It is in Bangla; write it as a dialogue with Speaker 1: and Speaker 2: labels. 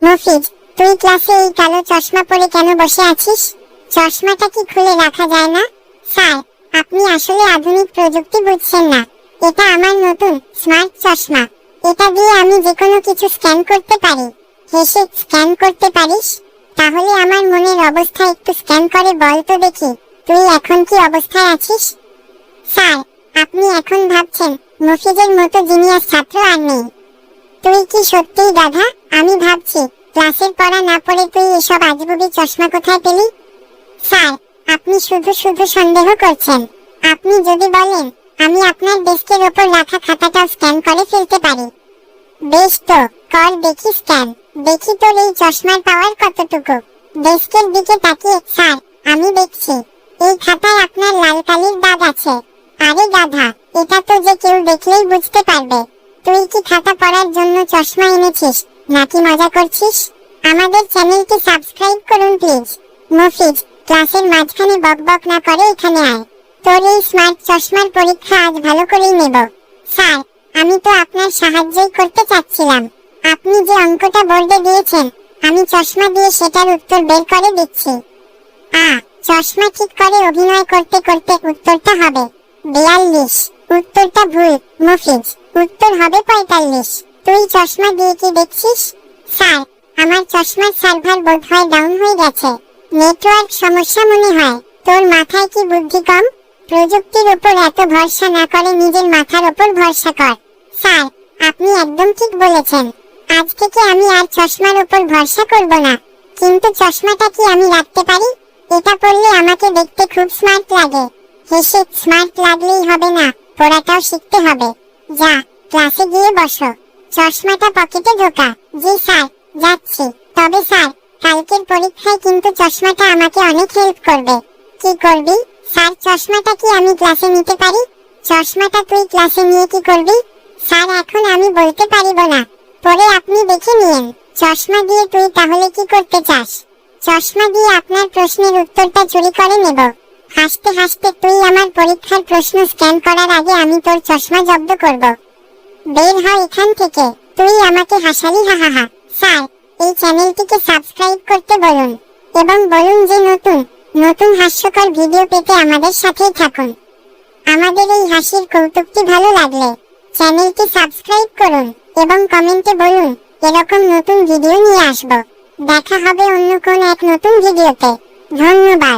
Speaker 1: মফিজ, তুই ক্লাসে এই কালো চশমা পরে কেন বসে আছিস? চশমাটা কি খুলে রাখা যায় না? স্যার, আপনি আসলে আধুনিক প্রযুক্তি বুঝছেন না। এটা আমার নতুন স্মার্ট চশমা। এটা দিয়ে আমি যে কোনো কিছু স্ক্যান করতে পারি। হেসে স্ক্যান করতে পারিস? তাহলে আমার মনের অবস্থা একটু স্ক্যান করে বল তো দেখি, তুই এখন কি অবস্থায় আছিস? স্যার, আপনি এখন ভাবছেন মফিজের মতো জিনিয়াস ছাত্র আর নেই। তুই কি সত্যিই গাধা? আমি ভাবছি ক্লাসের পড়া না পড়ে তুই এসব আজগুবি চশমা কোথায় পেলি? স্যার, আপনি শুধু শুধু সন্দেহ করছেন। আপনি যদি বলেন, আমি আপনার ডেস্কের ওপর রাখা খাতাটাও স্ক্যান করে ফেলতে পারি। বেশ তো, কর দেখি স্ক্যান। দেখি তোর এই চশমার পাওয়ার কতটুকু। ডেস্কের দিকে তাকিয়ে, স্যার, আমি দেখছি এই খাতায় আপনার লাল কালির দাগ আছে। আরে গাধা, এটা তো যে কেউ দেখলেই বুঝতে পারবে। তুই কি খাতা পড়ার জন্য চশমা এনেছিস নাকি মজা করছিস? আমাদের চ্যানেলটি সাবস্ক্রাইব করুন প্লিজ। মফিজ, ক্লাসের মাঝখানে বকবক না করে এখানে আয়। তোর এই স্মার্ট চশমার পরীক্ষা আজ ভালো করেই নেব। স্যার, আমি তো আপনার সাহায্যই করতে চাচ্ছিলাম। আপনি যে অঙ্কটা বোর্ডে দিয়েছেন, আমি চশমা দিয়ে সেটার উত্তর বের করে দিচ্ছি। চশমা ঠিক করে অভিনয় করতে করতে উত্তরটা হবে 42। উত্তরটা ভুল মফিজ, উত্তর হবে 45। তুই চশমা দিয়ে কি দেখছিস? স্যার, আমার চশমার সার্ভার বোধহয় ডাউন হয়ে গেছে। নেটওয়ার্ক সমস্যা মনে হয়। তোর মাথায় কি বুদ্ধি কম? প্রযুক্তির উপর এত ভরসা না করে নিজের মাথার উপর ভরসা কর। স্যার, আপনি একদম ঠিক বলেছেন। আজ থেকে আমি আর চশমার উপর ভরসা করব না। কিন্তু চশমাটা কি আমি রাখতে পারি? এটা পরলে আমাকে দেখতে খুব স্মার্ট লাগে। হেসে স্মার্ট লাগলেই হবে না, পড়াটাও শিখতে হবে। যা, ক্লাসে গিয়ে বসো। চশমাটা পকেটে ঢোকা। জি স্যার, যাচ্ছি। তবে স্যার, কালকের পরীক্ষায় কিন্তু চশমাটা আমাকে অনেক হেল্প করবে। কি করবি? স্যার, চশমাটা কি আমি ক্লাসে নিতে পারি? চশমাটা তুই ক্লাসে নিয়ে কি করবি? স্যার, এখন আমি বলতে পারিব না, পরে আপনি দেখে নিয়েন। চশমা দিয়ে তুই তাহলে কি করতে চাস? চশমা দিয়ে আপনার প্রশ্নের উত্তরটা চুরি করে নেব। হাসতে হাসতে তুই আমার পরীক্ষার প্রশ্ন স্ক্যান করার আগে আমি তোর চশমা জব্দ করব। বের হ এখান থেকে, তুই আমাকে হাসালি, হাহাহা। স্যার, এই চ্যানেলটিকে সাবস্ক্রাইব করতে বলুন এবং বলুন যে নতুন নতুন হাস্যকর ভিডিও পেতে আমাদের সাথেই থাকুন। আমাদের এই হাসির কৌতুকটি ভালো লাগলে চ্যানেলটি সাবস্ক্রাইব করুন এবং কমেন্টে বলুন এরকম নতুন ভিডিও নিয়ে আসব। দেখা হবে অন্য কোন এক নতুন ভিডিওতে। ধন্যবাদ।